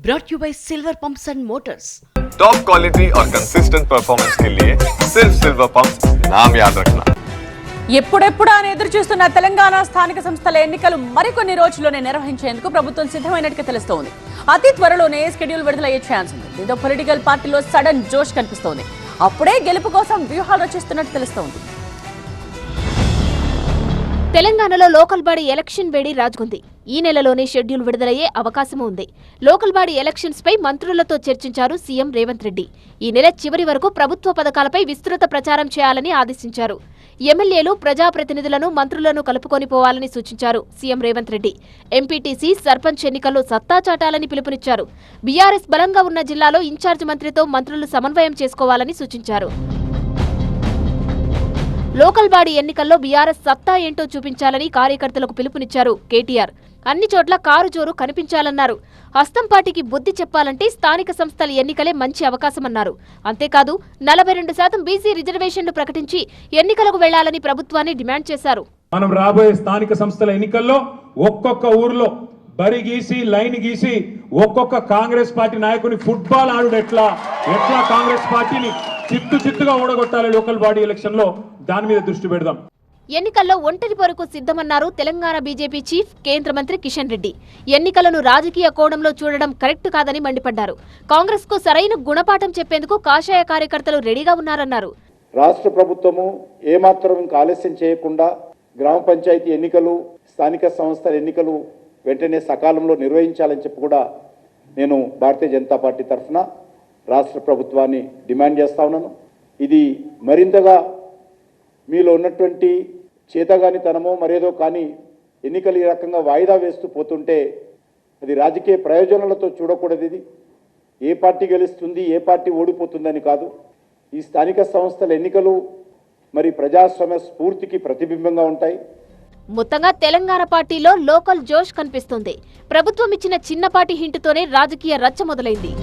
brought you by Silver Pumps and Motors. Top quality और consistent performance के लिए सिर्फ सिल्वर पंप्स नाम याद रखना. ఎప్పుడెప్పుడు అని ఎదురు చూస్తున్న తెలంగాణ స్థానిక సంస్థల ఎన్నికలు మరికొన్ని రోజుల్లోనే నిర్వహించేందుకు ప్రభుత్వం సిద్ధమైనట్టుగా తెలుస్తోంది. అతి త్వరలోనే షెడ్యూల్ విడుదలయ్యే ఛాన్స్ ఉంది. దీంతో పొలిటికల్ పార్టీలో సడన్ జోష్ కనిపిస్తోంది. అప్పుడే గెలుపు కోసం వ్యూహాలు రచిస్తున్నట్టు తెలుస్తోంది. తెలంగాణలో లోకల్ బాడీ ఎలక్షన్ వేడి రాజుకుంది. ఈ నెలలోనే షెడ్యూల్ విడుదలయ్యే అవకాశం ఉంది. లోకల్ బాడీ ఎలక్షన్స్ పై మంత్రులతో చర్చించారు సీఎం రేవంత్ రెడ్డి. ఈ నెల చివరి వరకు ప్రభుత్వ పథకాలపై విస్తృత ప్రచారం చేయాలని ఆదేశించారు. ఎమ్మెల్యేలు ప్రజాప్రతినిధులను మంత్రులను కలుపుకొని పోవాలని సూచించారు సీఎం రేవంత్ రెడ్డి. ఎంపీటీసీ సర్పంచ్ ఎన్నికల్లో సత్తా చాటాలని పిలుపునిచ్చారు. బీఆర్ఎస్ బలంగా ఉన్న జిల్లాలో ఇన్ఛార్జ్ మంత్రితో మంత్రులు సమన్వయం చేసుకోవాలని సూచించారు. లోకల్ బాడీ ఎన్నికల్లో బీఆర్ఎస్ సత్తా ఏంటో చూపించాలని కార్యకర్తలకు పిలుపునిచ్చారు కేటీఆర్. అన్ని చోట్ల కారు జోరు కనిపించాలన్నారు. హస్తం పార్టీకి బుద్ధి చెప్పాలంటే స్థానిక సంస్థల ఎన్నికలే మంచి అవకాశమన్నారు. అంతేకాదు 42% బీసీ రిజర్వేషన్లు ప్రకటించి ఎన్నికలకు వెళ్లాలని ప్రభుత్వాన్ని డిమాండ్ చేశారు. మనం రాబోయే స్థానిక సంస్థల ఎన్నికల్లో ఒక్కొక్క ఊర్లో బరి గీసి లైన్ గీసి ఒక్కొక్క కాంగ్రెస్ పార్టీ నాయకుని ఫుట్బాల్ ఆడుడు ఎట్లా కాంగ్రెస్ పార్టీని చిత్తుగా ఓడగొట్టాలి లోకల్ బాడీ ఎలక్షన్ లో, దాని మీద దృష్టి పెడదాం. ఎన్నికల్లో ఒంటరి పొరకు సిద్ధమన్నారు తెలంగాణ బీజేపీ చీఫ్ కేంద్ర మంత్రి కిషన్ రెడ్డి. ఎన్నికలను రాజకీయ కోణంలో చూడడం కరెక్ట్ కాదని మండిపడ్డారు. కాంగ్రెస్ కు సరైన గుణపాఠం చెప్పేందుకు కాషాయ కార్యకర్తలు రెడీగా ఉన్నారన్నారు. రాష్ట్ర ప్రభుత్వము ఏమాత్రం ఇంకా ఆలస్యం చేయకుండా గ్రామ పంచాయతీ ఎన్నికలు, స్థానిక సంస్థల ఎన్నికలు వెంటనే సకాలంలో నిర్వహించాలని చెప్పి కూడా నేను భారతీయ జనతా పార్టీ తరఫున రాష్ట్ర ప్రభుత్వాన్ని డిమాండ్ చేస్తా ఉన్నాను. ఇది మరింతగా మీలో ఉన్నటువంటి చేతగానితనమో మరేదో కానీ ఎన్నికలు ఈ రకంగా వాయిదా వేస్తూ పోతుంటే అది రాజకీయ ప్రయోజనాలతో చూడకూడదు. ఇది ఏ పార్టీ గెలుస్తుంది ఏ పార్టీ ఓడిపోతుందని కాదు. ఈ స్థానిక సంస్థల ఎన్నికలు మరి ప్రజాస్వామ్య స్ఫూర్తికి ప్రతిబింబంగా ఉంటాయి. మొత్తంగా తెలంగాణ పార్టీలో లోకల్ జోష్ కనిపిస్తుంది. ప్రభుత్వం ఇచ్చిన చిన్నపాటి హింటుతోనే రాజకీయ రచ్చ మొదలైంది.